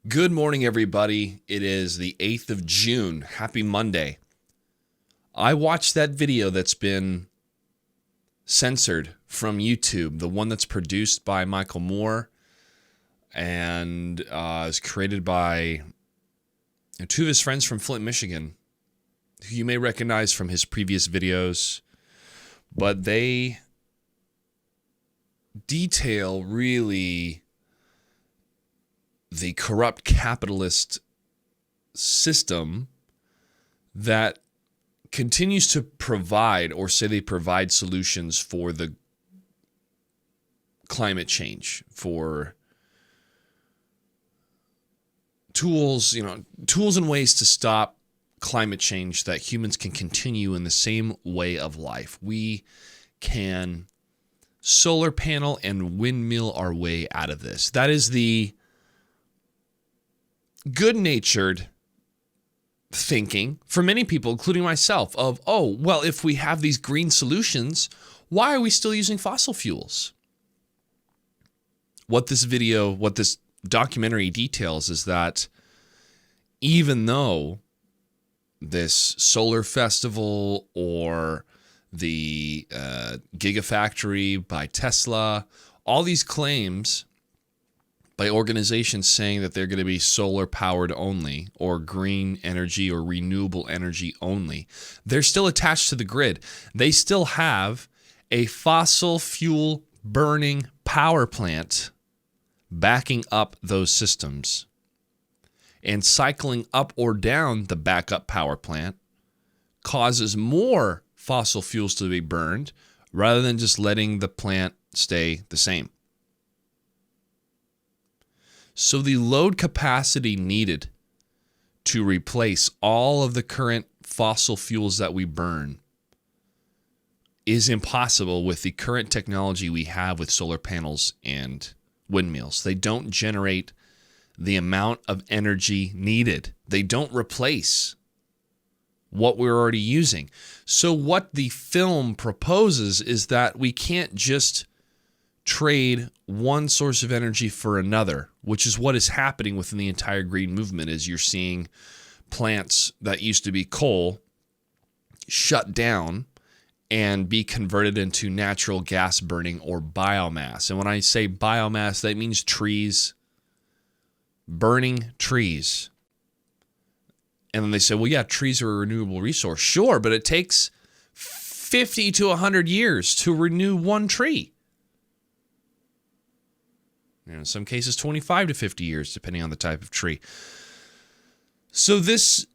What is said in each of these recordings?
Good morning, everybody. It is the 8th of June. Happy Monday. I watched that video that's been censored from YouTube, the one that's produced by Michael Moore and is created by two of his friends from Flint, Michigan, who you may recognize from his previous videos, but they detail really the corrupt capitalist system that continues to provide, or say they provide, solutions for the climate change, for tools and ways to stop climate change that humans can continue in the same way of life. We can solar panel and windmill our way out of this. That is the good-natured thinking for many people, including myself, of, oh, well, if we have these green solutions, why are we still using fossil fuels? What this documentary details is that even though this solar festival or the Gigafactory by Tesla, all these claims by organizations saying that they're going to be solar powered only, or green energy or renewable energy only, they're still attached to the grid. They still have a fossil fuel burning power plant backing up those systems. And cycling up or down the backup power plant causes more fossil fuels to be burned rather than just letting the plant stay the same. So the load capacity needed to replace all of the current fossil fuels that we burn is impossible with the current technology we have with solar panels and windmills. They don't generate the amount of energy needed. They don't replace what we're already using. So what the film proposes is that we can't just trade one source of energy for another, which is what is happening within the entire green movement. Is you're seeing plants that used to be coal shut down and be converted into natural gas burning or biomass. And when I say biomass, that means trees, burning trees. And then they say, well, yeah, trees are a renewable resource. Sure, but it takes 50 to 100 years to renew one tree. In some cases, 25 to 50 years, depending on the type of tree. So this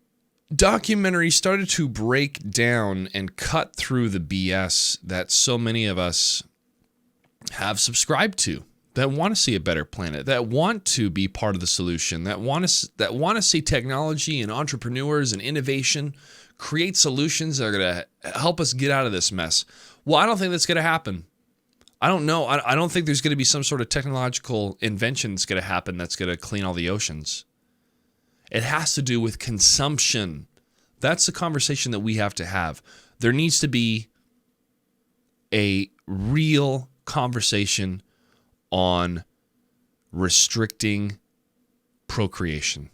documentary started to break down and cut through the BS that so many of us have subscribed to, that want to see a better planet, that want to be part of the solution, that want to see technology and entrepreneurs and innovation create solutions that are going to help us get out of this mess. Well, I don't think that's going to happen. I don't know. I don't think there's going to be some sort of technological invention that's going to happen that's going to clean all the oceans. It has to do with consumption. That's the conversation that we have to have. There needs to be a real conversation on restricting procreation.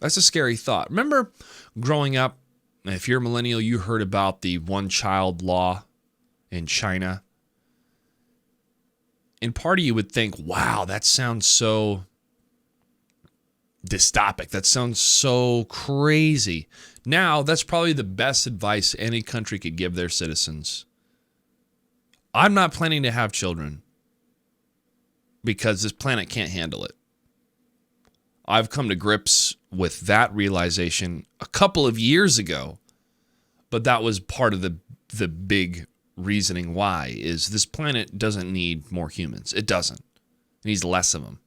That's a scary thought. Remember growing up, if you're a millennial, you heard about the one-child law in China. In part of you would think, wow, that sounds so dystopic. That sounds so crazy. Now, that's probably the best advice any country could give their citizens. I'm not planning to have children because this planet can't handle it. I've come to grips with that realization a couple of years ago, but that was part of the big reasoning why, is this planet doesn't need more humans. It doesn't. It needs less of them.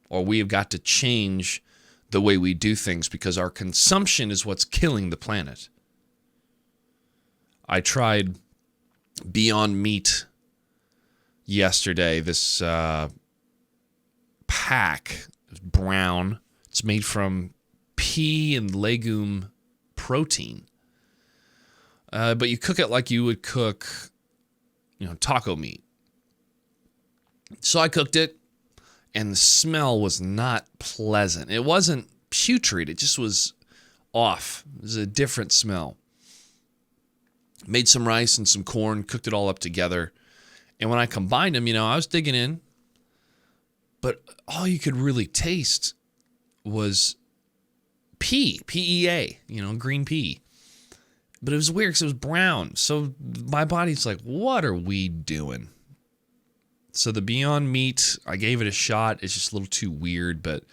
Or we have got to change the way we do things because our consumption is what's killing the planet. I tried Beyond Meat yesterday. This pack is brown. It's made from pea and legume protein. But you cook it like you would cook, taco meat. So I cooked it, and the smell was not pleasant. It wasn't putrid. It just was off. It was a different smell. Made some rice and some corn, cooked it all up together. And when I combined them, I was digging in, but all you could really taste was pea, P-E-A, green pea. But it was weird because it was brown. So my body's like, what are we doing? So the Beyond Meat, I gave it a shot. It's just a little too weird, but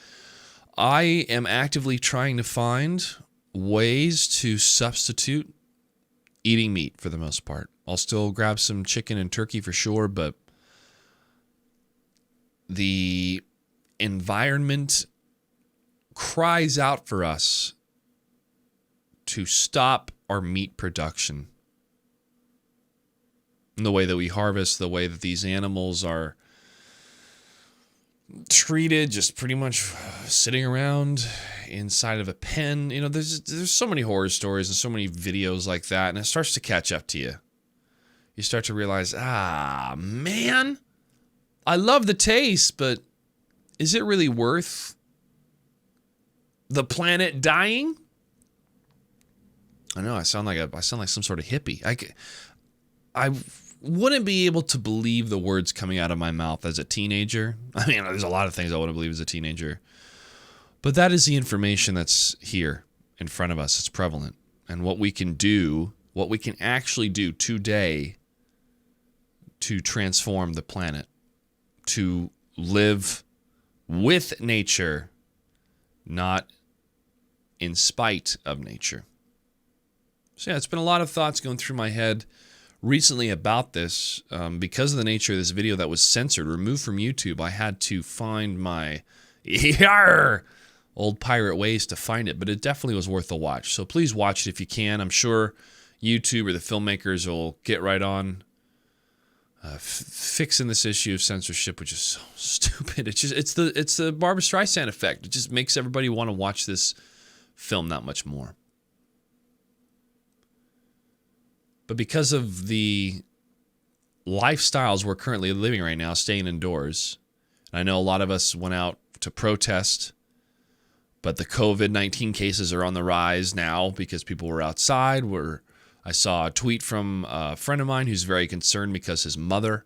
I am actively trying to find ways to substitute eating meat for the most part. I'll still grab some chicken and turkey for sure, but the environment cries out for us to stop our meat production. And the way that we harvest, the way that these animals are treated, just pretty much sitting around inside of a pen. There's so many horror stories and so many videos like that, and it starts to catch up to you. You start to realize, man, I love the taste, but is it really worth the planet dying? I know I sound like some sort of hippie. I wouldn't be able to believe the words coming out of my mouth as a teenager. I mean, there's a lot of things I wouldn't believe as a teenager. But that is the information that's here in front of us. It's prevalent. And what we can actually do today to transform the planet, to live with nature, not in spite of nature. So yeah, it's been a lot of thoughts going through my head recently about this. Because of the nature of this video that was censored, removed from YouTube, I had to find my old pirate ways to find it, but it definitely was worth a watch. So please watch it if you can. I'm sure YouTube or the filmmakers will get right on fixing this issue of censorship, which is so stupid. It's the Barbra Streisand effect. It just makes everybody want to watch this film that much more. But because of the lifestyles we're currently living right now, staying indoors, and I know a lot of us went out to protest, but the COVID-19 cases are on the rise now because people were outside. I saw a tweet from a friend of mine who's very concerned because his mother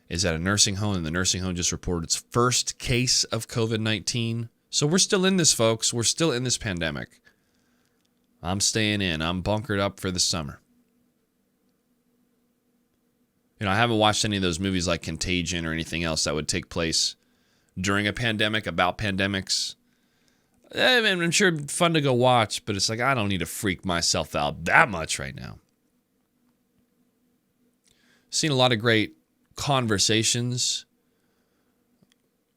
is at a nursing home, and the nursing home just reported its first case of COVID-19. So we're still in this, folks. We're still in this pandemic. I'm staying in. I'm bunkered up for the summer. I haven't watched any of those movies like Contagion or anything else that would take place during a pandemic, about pandemics. I'm sure it's fun to go watch, but it's like, I don't need to freak myself out that much right now. Seen a lot of great conversations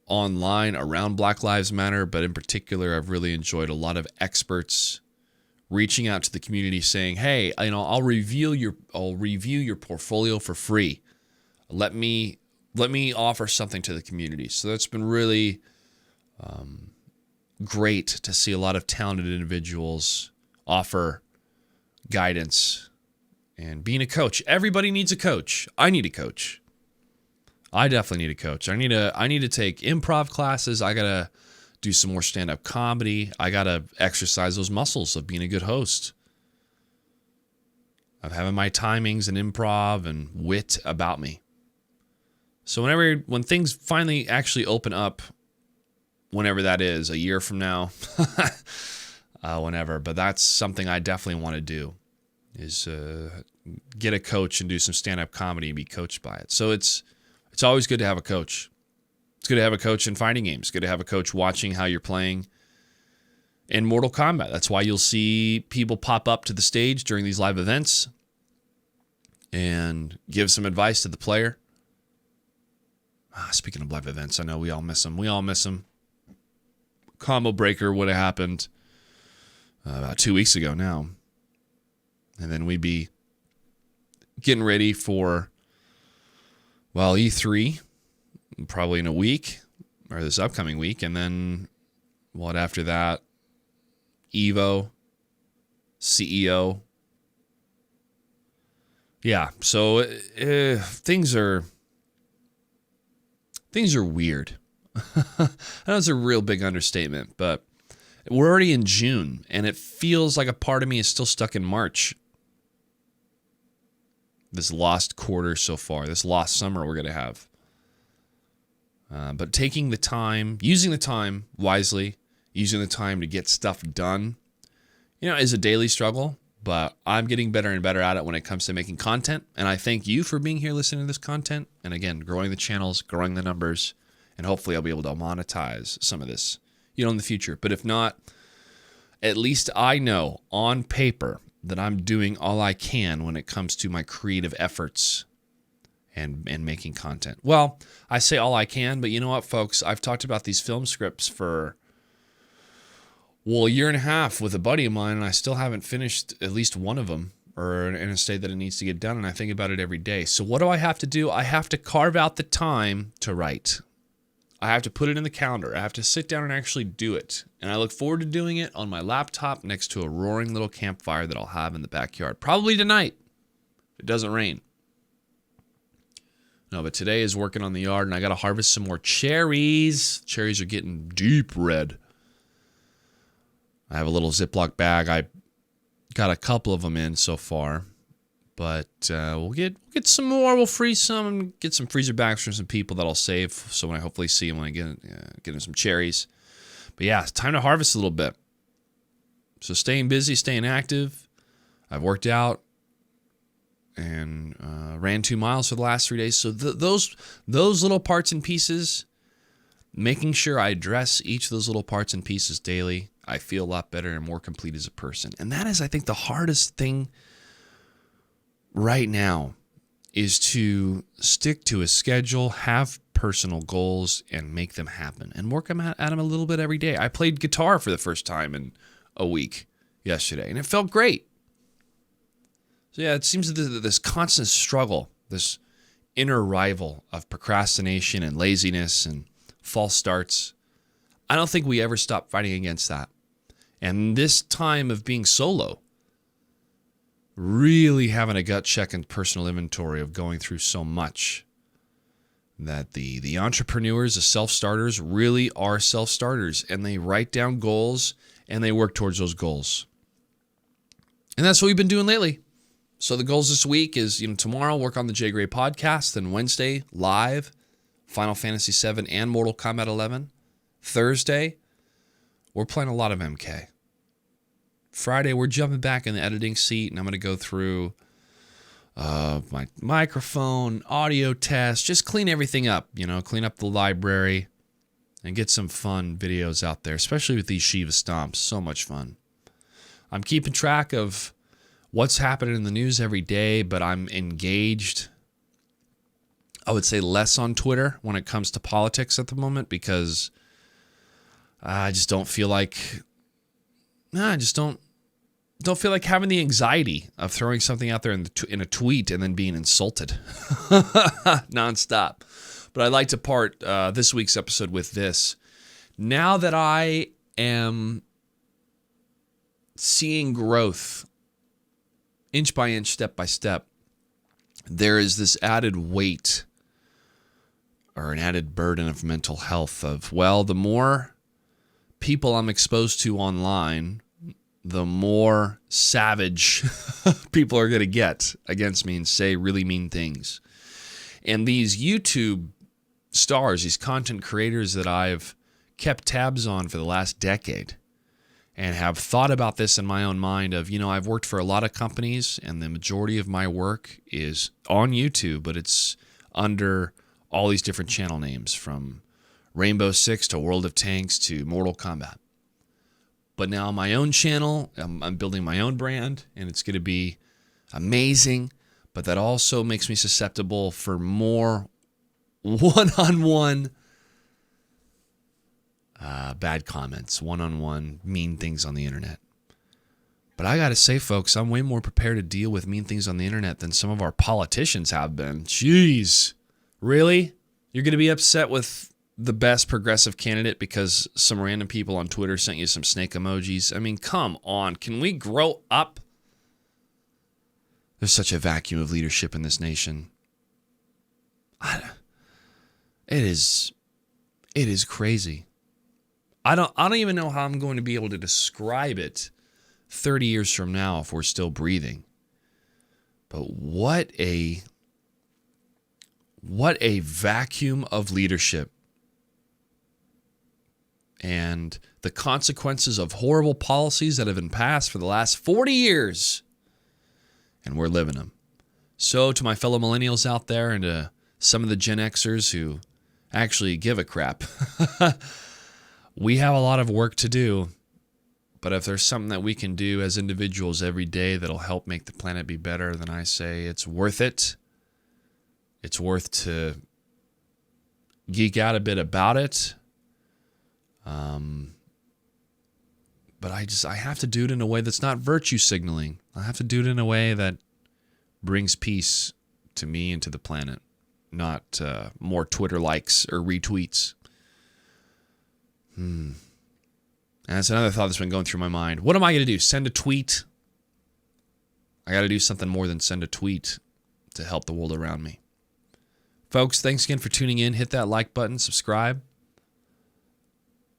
online around Black Lives Matter, but in particular, I've really enjoyed a lot of experts reaching out to the community saying, hey, I'll review your portfolio for free. Let me offer something to the community. So that's been really great to see a lot of talented individuals offer guidance and being a coach. Everybody needs a coach. I need a coach. I definitely need a coach. I need to take improv classes. I gotta do some more stand-up comedy. I gotta exercise those muscles of being a good host, of having my timings and improv and wit about me. So when things finally actually open up, whenever that is, a year from now, whenever, but that's something I definitely want to do, is get a coach and do some stand-up comedy and be coached by it. So it's always good to have a coach. It's good to have a coach in fighting games. It's good to have a coach watching how you're playing in Mortal Kombat. That's why you'll see people pop up to the stage during these live events and give some advice to the player. Speaking of live events, I know we all miss them. Combo Breaker would have happened about 2 weeks ago now. And then we'd be getting ready for, E3, probably in a week, or this upcoming week. And then after that? Evo, CEO. Yeah, so things are weird. I know it's a real big understatement, but we're already in June, and it feels like a part of me is still stuck in March. This lost quarter so far, this lost summer we're going to have. But taking the time, using the time wisely, using the time to get stuff done, is a daily struggle, but I'm getting better and better at it when it comes to making content. And I thank you for being here listening to this content. And again, growing the channels, growing the numbers, and hopefully I'll be able to monetize some of this, in the future. But if not, at least I know on paper that I'm doing all I can when it comes to my creative efforts and making content. Well, I say all I can, but you know what, folks? I've talked about these film scripts for, a year and a half with a buddy of mine, and I still haven't finished at least one of them, or in a state that it needs to get done, and I think about it every day. So what do I have to do? I have to carve out the time to write. I have to put it in the calendar. I have to sit down and actually do it. And I look forward to doing it on my laptop next to a roaring little campfire that I'll have in the backyard. Probably tonight, if it doesn't rain. No, but today is working on the yard, and I got to harvest some more cherries. Cherries are getting deep red. I have a little Ziploc bag. I got a couple of them in so far, but we'll get some more. We'll freeze some and get some freezer bags from some people that I'll save. So when I hopefully see them, when I get them some cherries. But yeah, it's time to harvest a little bit. So staying busy, staying active. I've worked out and ran 2 miles for the last 3 days. So those little parts and pieces, making sure I address each of those little parts and pieces daily, I feel a lot better and more complete as a person. And that is, I think, the hardest thing right now is to stick to a schedule, have personal goals, and make them happen and work at them a little bit every day. I played guitar for the first time in a week yesterday, and it felt great. So yeah, it seems that this constant struggle, this inner rival of procrastination and laziness and false starts, I don't think we ever stop fighting against that. And this time of being solo, really having a gut check and personal inventory of going through so much, that the entrepreneurs, the self-starters really are self-starters, and they write down goals and they work towards those goals. And that's what we've been doing lately. So the goals this week is, tomorrow work on the j.gray podcast, then Wednesday live, Final Fantasy VII and Mortal Kombat 11. Thursday, we're playing a lot of MK. Friday, we're jumping back in the editing seat, and I'm going to go through my microphone, audio test, just clean everything up, clean up the library and get some fun videos out there, especially with these Shiva stomps. So much fun. I'm keeping track of what's happening in the news every day, but I'm engaged, I would say, less on Twitter when it comes to politics at the moment, because I just don't feel like, don't feel like having the anxiety of throwing something out there in a tweet and then being insulted nonstop. But I'd like to part this week's episode with this. Now that I am seeing growth inch by inch, step by step, there is this added weight or an added burden of mental health of, the more people I'm exposed to online, the more savage people are going to get against me and say really mean things. And these YouTube stars, these content creators that I've kept tabs on for the last decade and have thought about this in my own mind of, I've worked for a lot of companies and the majority of my work is on YouTube, but it's under all these different channel names, from Rainbow Six to World of Tanks to Mortal Kombat. But now on my own channel, I'm building my own brand, and it's going to be amazing. But that also makes me susceptible for more one-on-one bad comments, one-on-one mean things on the internet. But I got to say, folks, I'm way more prepared to deal with mean things on the internet than some of our politicians have been. Jeez, really? You're going to be upset with the best progressive candidate because some random people on Twitter sent you some snake emojis? I mean, come on. Can we grow up? There's such a vacuum of leadership in this nation. It It is crazy. I don't even know how I'm going to be able to describe it 30 years from now if we're still breathing. But what a vacuum of leadership. And the consequences of horrible policies that have been passed for the last 40 years. And we're living them. So to my fellow millennials out there and to some of the Gen Xers who actually give a crap, we have a lot of work to do. But if there's something that we can do as individuals every day that'll help make the planet be better, then I say it's worth it. It's worth to geek out a bit about it. But I have to do it in a way that's not virtue signaling. I have to do it in a way that brings peace to me and to the planet, not more Twitter likes or retweets. And that's another thought that's been going through my mind. What am I going to do? Send a tweet? I got to do something more than send a tweet to help the world around me. Folks, thanks again for tuning in. Hit that like button, subscribe.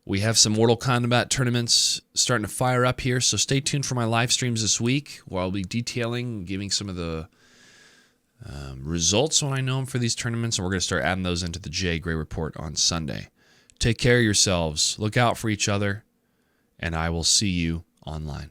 We have some Mortal Kombat tournaments starting to fire up here, so stay tuned for my live streams this week where I'll be detailing, giving some of the results when I know them for these tournaments, and we're going to start adding those into the j.gray report on Sunday. Take care of yourselves, look out for each other, and I will see you online.